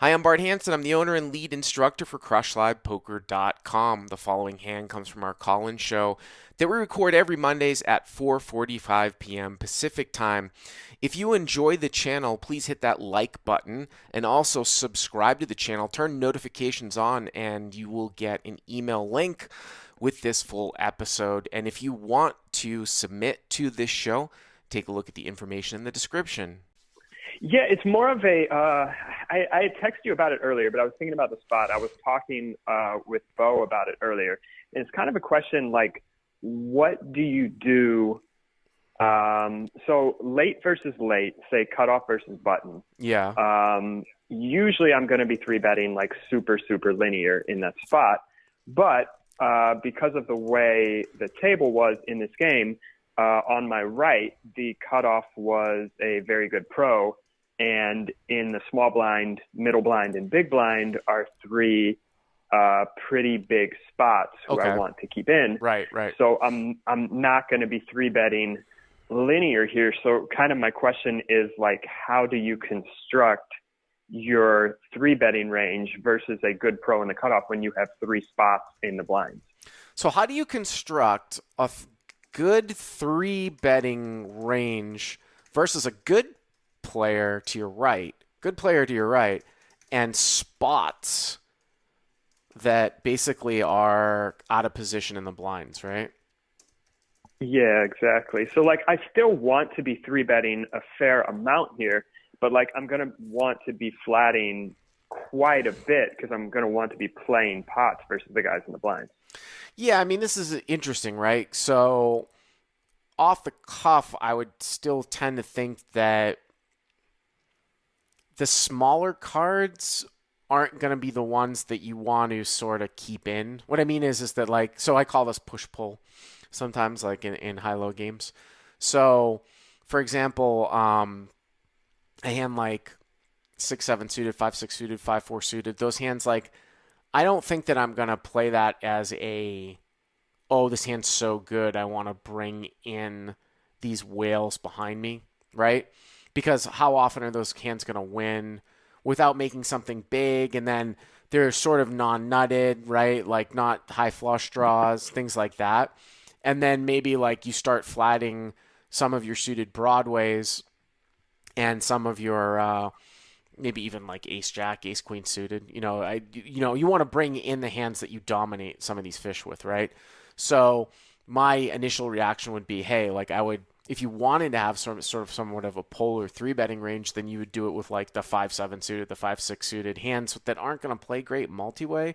Hi, I'm Bart Hanson. I'm the owner and lead instructor for CrushLivePoker.com. The following hand comes from our call-in show that we record every Mondays at 4:45 p.m. Pacific Time. If you enjoy the channel, please hit that like button and also subscribe to the channel. Turn notifications on and you will get an email link with this full episode. And if you want to submit to this show, take a look at the information in the description. Yeah, it's more of a. I had texted you about it earlier, but I was thinking about the spot. I was talking with Bo about it earlier, and it's kind of a question like, what do you do? So late versus late, say cutoff versus button. Yeah. Usually I'm going to be three betting like super linear in that spot, but because of the way the table was in this game, on my right, the cutoff was a very good pro. And in the small blind, middle blind, and big blind are three pretty big spots who I want to keep in. Right. So I'm not going to be three betting linear here. So kind of my question is like, how do you construct your three betting range versus a good pro in the cutoff when you have three spots in the blinds? So how do you construct a good three betting range versus a good player to your right, and spots that basically are out of position in the blinds, right? Yeah, exactly. So like, I still want to be three betting a fair amount here, but like, I'm going to want to be flatting quite a bit because I'm going to want to be playing pots versus the guys in the blinds. Yeah, I mean, this is interesting, right? So off the cuff, I would still tend to think that the smaller cards aren't going to be the ones that you want to sort of keep in. What I mean is that like, so I call this push-pull sometimes like in high-low games. So, for example, a hand like 6-7 suited, 5-6 suited, 5-4 suited, those hands, like, I don't think that I'm going to play that as oh, this hand's so good, I want to bring in these whales behind me, right? Because how often are those hands going to win without making something big? And then they're sort of non-nutted, right? Like not high flush draws, things like that. And then maybe like you start flatting some of your suited broadways and some of your maybe even like ace jack, ace queen suited. You want to bring in the hands that you dominate some of these fish with, right? So my initial reaction would be, hey, like I would, if you wanted to have somewhat of a polar three betting range, then you would do it with like the 5-7 suited, the 5-6 suited hands that aren't going to play great multi-way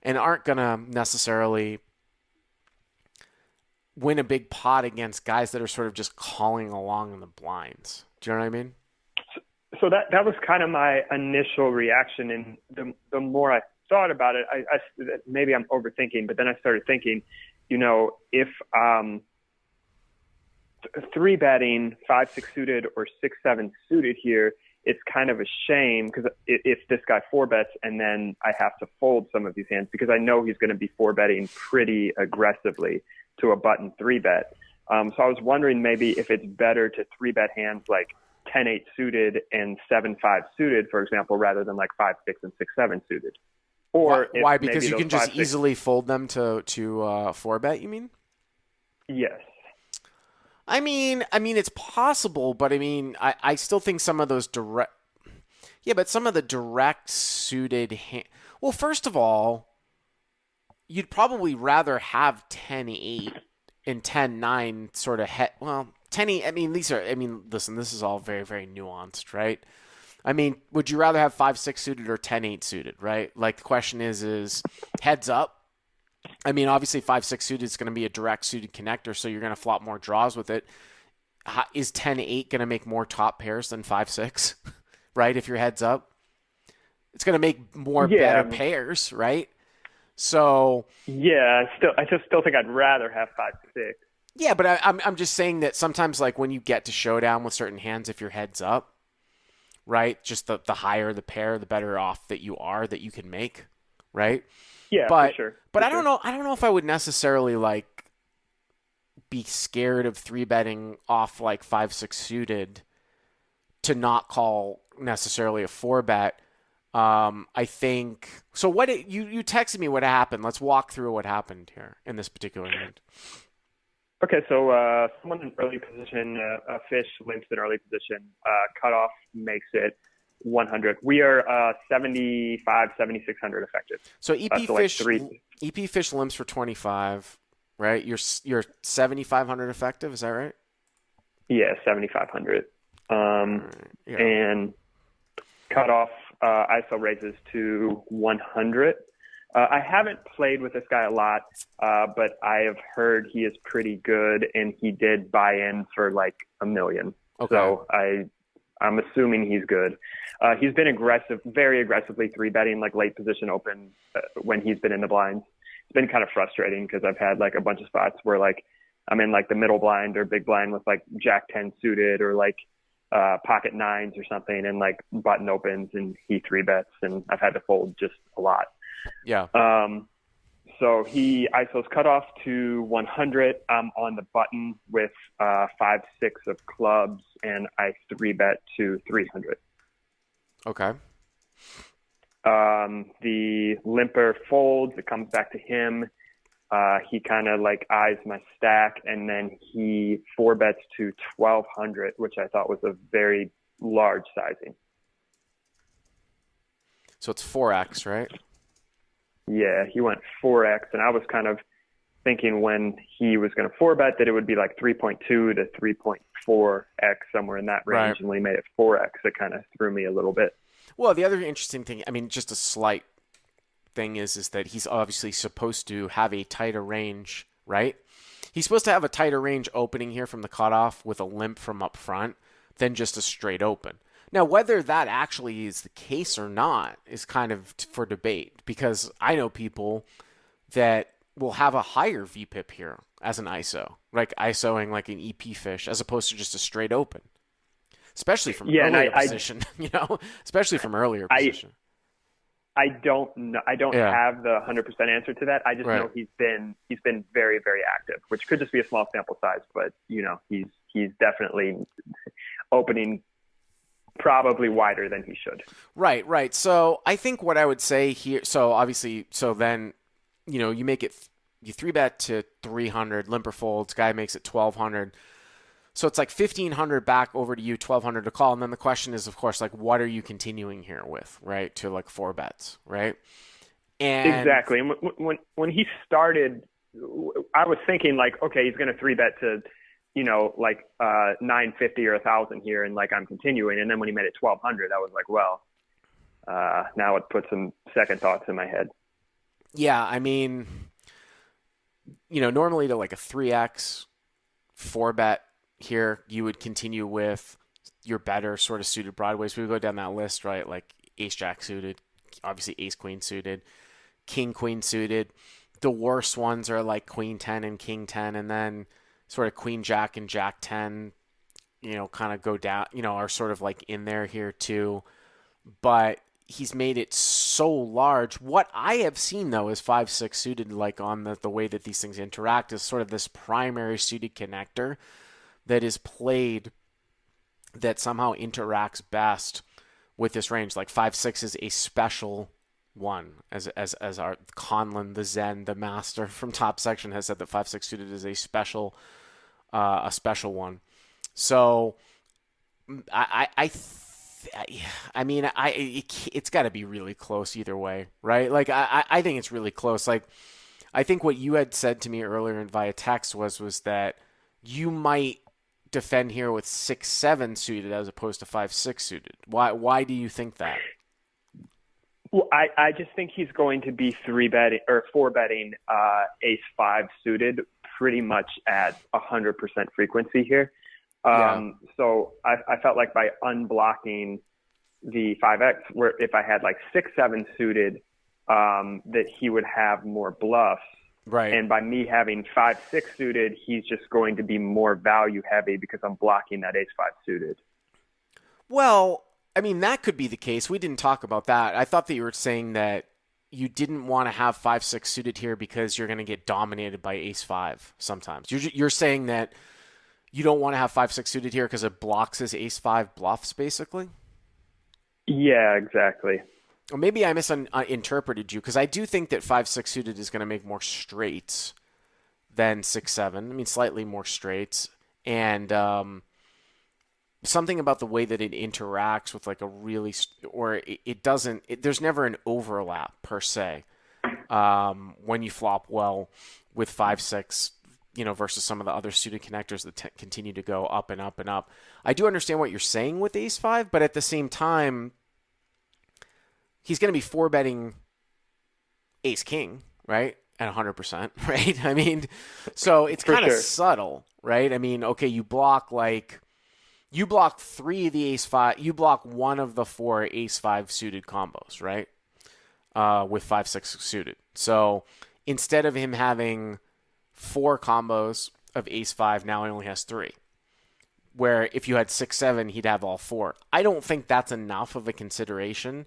and aren't going to necessarily win a big pot against guys that are sort of just calling along in the blinds. Do you know what I mean? So that was kind of my initial reaction, and the more I thought about it, I maybe I'm overthinking, but then I started thinking, if three betting 5-6 suited or 6-7 suited here, it's kind of a shame because if this guy four bets and then I have to fold some of these hands because I know he's going to be four betting pretty aggressively to a button three bet. So I was wondering maybe if it's better to three bet hands like 10-8 suited and 7-5 suited, for example, rather than like 5-6 and 6-7 suited. Or why? Because you can just easily fold them to four bet. You mean? Yes. I mean, it's possible, but I still think some of those direct. Yeah, but some of the direct suited. Well, first of all, you'd probably rather have 10-8 and 10-9 sort of. Well, 10-8. Listen, this is all very, very nuanced, right? I mean, would you rather have 5-6 suited or 10-8 suited, right? Like the question is heads up. I mean, obviously 5-6 suited is going to be a direct suited connector, so you're going to flop more draws with it. Is 10-8 going to make more top pairs than 5-6, right? If your heads up, it's going to make more better pairs, right? So yeah, I just still think I'd rather have 5-6. Yeah, but I'm just saying that sometimes, like when you get to showdown with certain hands, if your head's up, right, just the higher the pair, the better off that you are that you can make, right? Yeah, but for sure. But I don't know. I don't know if I would necessarily like be scared of three betting off like 5-6 suited to not call necessarily a four bet. I think so. You texted me what happened? Let's walk through what happened here in this particular hand. Okay, so someone in early position, a fish limps in early position, cutoff makes it 100. We are 75, 7,600 effective. So So like three, EP fish limps for 25, right? You're 7,500 effective. Is that right? yeah, 7,500. All right. Yeah. And cutoff ISO raises to 100. I haven't played with this guy a lot, but I have heard he is pretty good, and he did buy in for like $1 million. Okay. So I'm assuming he's good. He's been aggressive, very aggressively three betting like late position open when he's been in the blinds. It's been kind of frustrating because I've had like a bunch of spots where like I'm in like the middle blind or big blind with like Jack 10 suited or like pocket nines or something, and like button opens and he three bets, and I've had to fold just a lot. Yeah. So he ISO's cut off to 100. I'm on the button with 5-6 of clubs, and I three bet to 300. Okay. The limper folds. It comes back to him. He kind of like eyes my stack, and then he four bets to 1,200, which I thought was a very large sizing. So it's 4x, right? Yeah, he went 4x, and I was kind of thinking when he was going to four bet that it would be like 3.2 to 3.4x, somewhere in that range, Right. and when he made it 4x, it kind of threw me a little bit. Well, the other interesting thing, I mean, just a slight thing is that he's obviously supposed to have a tighter range, right? He's supposed to have a tighter range opening here from the cutoff with a limp from up front than just a straight open. Now, whether that actually is the case or not is kind of for debate, because I know people that will have a higher VPIP here as an ISO, like ISOing like an EP fish as opposed to just a straight open, especially from earlier position, especially from earlier position. I don't know. I don't Yeah. have the 100% answer to that. I just Right. know he's been very, very active, which could just be a small sample size, but he's definitely opening probably wider than he should. Right, right. So I think what I would say here, so obviously, so then, you make it, you three bet to 300, limper folds, guy makes it 1,200. So it's like 1,500 back over to you, 1,200 to call. And then the question is, of course, like, what are you continuing here with, right? To like four bets, right? And Exactly. And when he started, I was thinking like, okay, he's going to three bet to, like 950 or 1,000 here, and like I'm continuing. And then when he made it 1,200, I was like, well, now it put some second thoughts in my head. yeah, I mean, normally to like a 3x four bet here, you would continue with your better sort of suited broadways. We would go down that list, right? Like ace jack suited, obviously ace queen suited, king queen suited. The worst ones are like queen 10 and king 10, and then sort of queen jack and jack 10, kind of go down, are sort of like in there here too. But he's made it so large. What I have seen though is 5-6 suited, like on the way that these things interact, is sort of this primary suited connector that is played that somehow interacts best with this range. Like 5-6 is a special one, as our Conlon, the Zen, the master from Top Section has said that 5-6 suited is a special one. So it's got to be really close either way, right? Like I think it's really close. Like I think what you had said to me earlier and via text was that you might defend here with 6-7 suited as opposed to 5-6 suited. Why do you think that? Well, I just think he's going to be three betting or four betting ace five suited pretty much at 100% frequency here. So I felt like by unblocking the 5x, where if I had like 6-7 suited, that he would have more bluffs. Right. And by me having 5-6 suited, he's just going to be more value heavy because I'm blocking that ace five suited. Well, I mean, that could be the case. We didn't talk about that. I thought that you were saying that you didn't want to have 5-6 suited here because you're going to get dominated by ace five sometimes. You're saying that you don't want to have 5-6 suited here because it blocks his ace five bluffs, basically? Yeah, exactly. Or maybe I misinterpreted you because I do think that 5-6 suited is going to make more straights than 6-7. I mean, slightly more straights. And something about the way that it interacts with like a really, or it doesn't, there's never an overlap per se when you flop well with 5-6, versus some of the other suited connectors that continue to go up and up and up. I do understand what you're saying with ace-5, but at the same time, he's going to be four betting ace-king, right? At 100%, right? I mean, so it's kind of subtle, right? I mean, okay, you block 3 of the ace-5, you block one of the 4 ace-5 suited combos, right? With 5-6 suited. So instead of him having 4 combos of ace-5, now he only has 3. Where if you had 6-7, he'd have all 4. I don't think that's enough of a consideration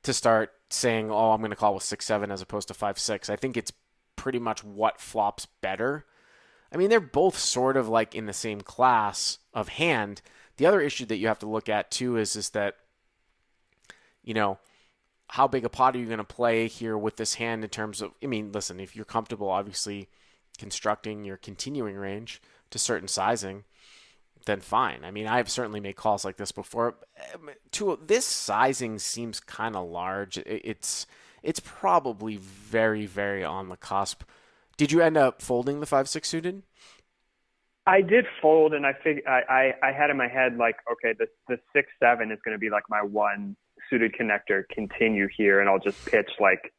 to start saying, oh, I'm going to call with 6-7 as opposed to 5-6. I think it's pretty much what flops better. I mean, they're both sort of like in the same class of hand. The other issue that you have to look at too is that, how big a pot are you going to play here with this hand in terms of, I mean, listen, if you're comfortable, obviously, constructing your continuing range to certain sizing, then fine. I mean, I've certainly made calls like this before. This sizing seems kind of large. It's probably very, very on the cusp. Did you end up folding the 5-6 suited? I did fold, and I had in my head like, okay, the 6-7 is going to be like my one suited connector continue here, and I'll just pitch like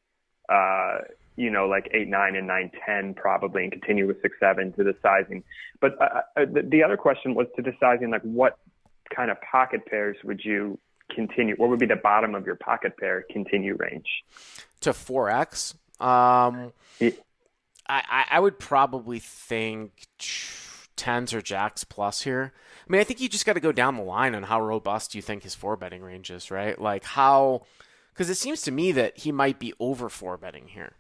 8-9 and 9-10 probably, and continue with 6-7 to the sizing. But the other question was to the sizing, like what kind of pocket pairs would you continue? What would be the bottom of your pocket pair continue range? To 4x? I would probably think 10s or jacks plus here. I mean, I think you just got to go down the line on how robust you think his 4-betting range is, right? Like because it seems to me that he might be over 4-betting here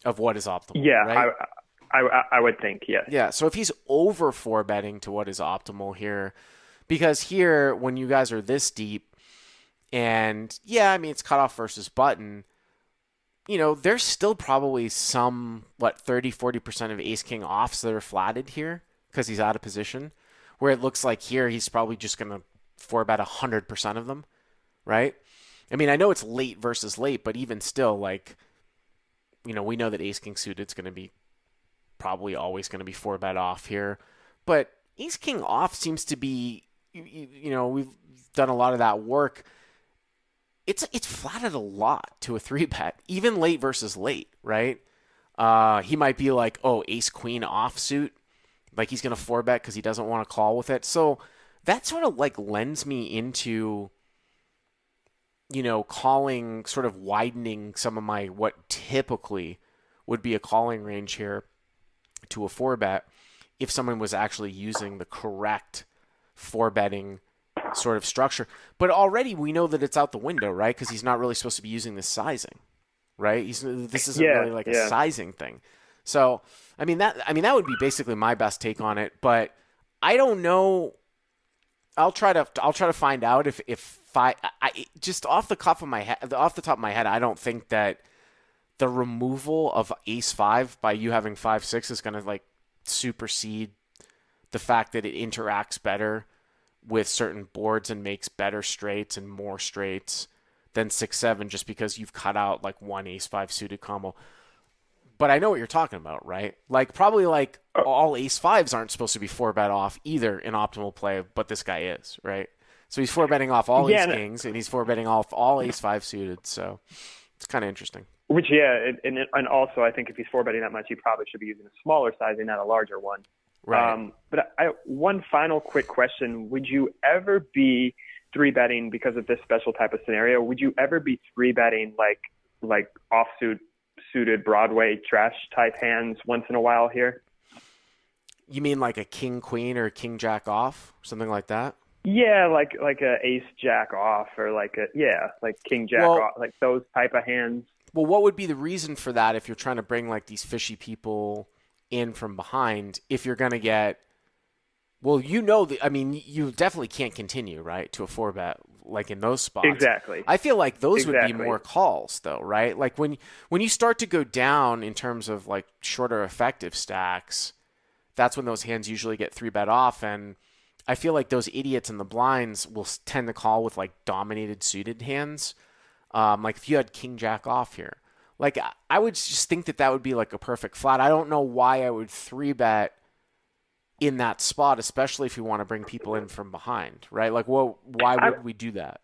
of what is optimal. Yeah, right? I would think, yes. Yeah, so if he's over 4-betting to what is optimal here, because here, when you guys are this deep, and yeah, I mean, it's cutoff versus button, there's still probably some, 30-40% of ace-king offs that are flatted here because he's out of position, where it looks like here he's probably just going to 4-bet 100% of them, right? I mean, I know it's late versus late, but even still, we know that ace-king suited is going to be probably always going to be 4-bet off here. But ace-king off seems to be, we've done a lot of that work. It's flatted a lot to a 3-bet, even late versus late, right? He might be like, oh, ace-queen offsuit. Like he's going to 4-bet because he doesn't want to call with it. So that sort of lends me into, calling, sort of widening some of my, what typically would be a calling range here to a 4-bet if someone was actually using the correct 4-betting sort of structure. But already we know that it's out the window, right? Because he's not really supposed to be using this sizing, right? This isn't really a sizing thing. So, I mean that would be basically my best take on it, but I don't know. I'll try to find out if I just off the top of my head, I don't think that the removal of ace-5 by you having 5-6 is going to supersede the fact that it interacts better with certain boards and makes better straights and more straights than 6-7 just because you've cut out one ace-5 suited combo. But I know what you're talking about, right? Probably all ace-5s aren't supposed to be 4-bet off either in optimal play, but this guy is, right? So he's 4-betting off all ace-kings, and he's 4-betting off all ace-5 suited, so it's kind of interesting. Which, yeah, and also I think if he's 4-betting that much, he probably should be using a smaller sizing, not a larger one. Right. But one final quick question. Would you ever be 3-betting because of this special type of scenario? Would you ever be 3-betting like offsuit suited Broadway trash type hands once in a while here? You mean like a king queen or a king jack off, something like that? Yeah, like a ace jack off, or like king jack off, like those type of hands. Well, what would be the reason for that if you're trying to bring these fishy people in from behind? If you're going to get, you definitely can't continue, right, to a 4-bet like in those spots. Exactly. I feel like those would be Exactly. more calls though, right? Like when you start to go down in terms of like shorter effective stacks, that's when those hands usually get 3-bet off, and I feel like those idiots in the blinds will tend to call with like dominated suited hands. Like if you had king jack off here, like I would just think that would be like a perfect flat. I don't know why I would 3-bet in that spot, especially if you want to bring people in from behind, right? Like, well, why would we do that?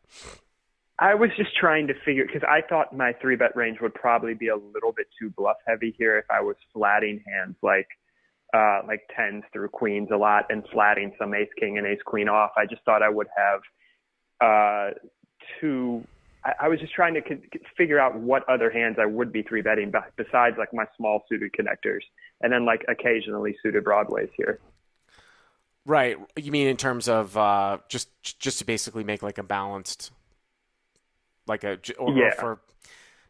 I was just trying to figure, because I thought my 3-bet range would probably be a little bit too bluff heavy here if I was flatting hands like tens through queens a lot and flatting some ace king and ace queen off. I just thought I would have two. I was just trying to figure out what other hands I would be 3-betting besides like my small suited connectors and then like occasionally suited broadways here. Right. You mean in terms of just to basically make like a balanced, like a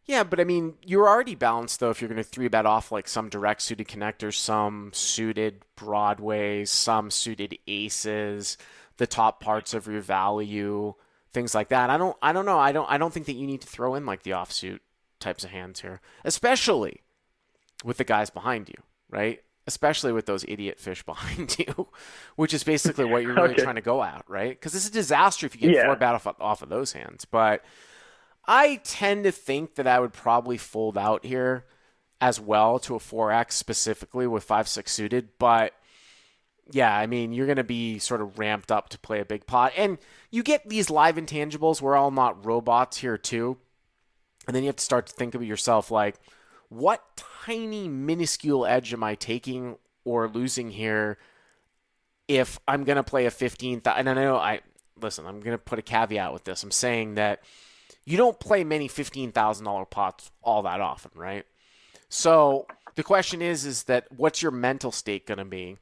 yeah. But I mean, you're already balanced though if you're going to 3-bet off like some direct suited connectors, some suited broadways, some suited aces, the top parts of your value, things like that. I don't know. I don't think that you need to throw in like the offsuit types of hands here, especially with the guys behind you, right? Especially with those idiot fish behind you, which is basically what you're really trying to go at, right? Because it's a disaster if you get 4-bet off of those hands. But I tend to think that I would probably fold out here as well to a 4X specifically with 5-6 suited. But yeah, I mean, you're going to be sort of ramped up to play a big pot. And you get these live intangibles. We're all not robots here too. And then you have to start to think of yourself like, what tiny minuscule edge am I taking or losing here if I'm going to play a 15th? And I know listen, I'm going to put a caveat with this. I'm saying that you don't play many $15,000 pots all that often, right? So the question is that what's your mental state going to be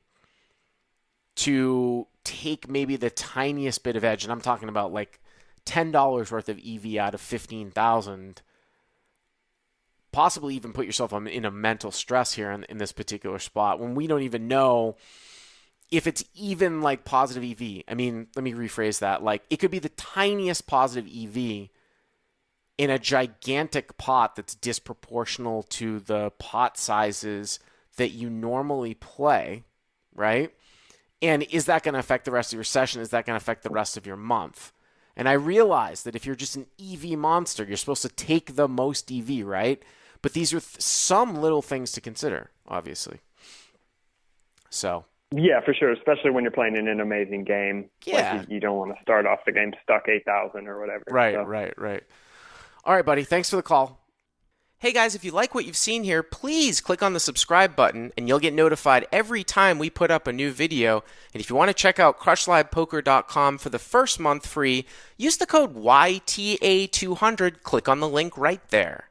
to take maybe the tiniest bit of edge? And I'm talking about like $10 worth of EV out of 15,000. Possibly even put yourself in a mental stress here in this particular spot when we don't even know if it's even like positive EV. I mean, let me rephrase that. Like it could be the tiniest positive EV in a gigantic pot that's disproportional to the pot sizes that you normally play, right? And is that going to affect the rest of your session? Is that going to affect the rest of your month? And I realize that if you're just an EV monster, you're supposed to take the most EV, right? But these are some little things to consider, obviously. So. Yeah, for sure, especially when you're playing in an amazing game. Yeah. Like you don't want to start off the game stuck 8,000 or whatever. Right, so. right. All right, buddy. Thanks for the call. Hey, guys, if you like what you've seen here, please click on the subscribe button, and you'll get notified every time we put up a new video. And if you want to check out CrushLivePoker.com for the first month free, use the code YTA200. Click on the link right there.